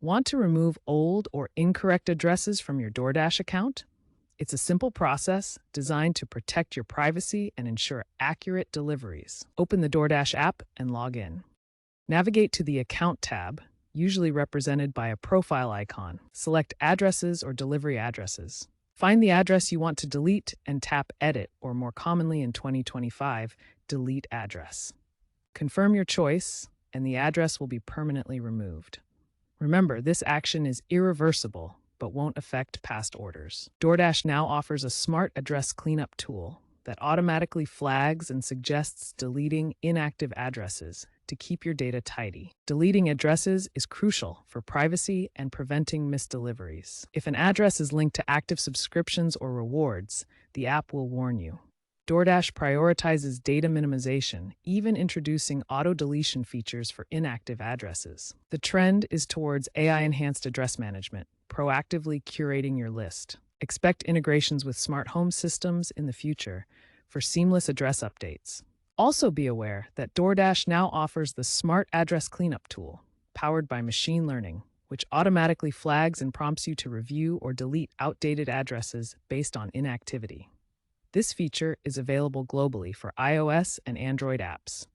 Want to remove old or incorrect addresses from your DoorDash account? It's a simple process designed to protect your privacy and ensure accurate deliveries. Open the DoorDash app and log in. Navigate to the Account tab, usually represented by a profile icon. Select Addresses or Delivery Addresses. Find the address you want to delete and tap Edit, or more commonly in 2025, Delete Address. Confirm your choice, and the address will be permanently removed. Remember, this action is irreversible but won't affect past orders. DoorDash now offers a smart address cleanup tool that automatically flags and suggests deleting inactive addresses to keep your data tidy. Deleting addresses is crucial for privacy and preventing misdeliveries. If an address is linked to active subscriptions or rewards, the app will warn you. DoorDash prioritizes data minimization, even introducing auto-deletion features for inactive addresses. The trend is towards AI-enhanced address management, proactively curating your list. Expect integrations with smart home systems in the future for seamless address updates. Also be aware that DoorDash now offers the Smart Address Cleanup tool, powered by machine learning, which automatically flags and prompts you to review or delete outdated addresses based on inactivity. This feature is available globally for iOS and Android apps.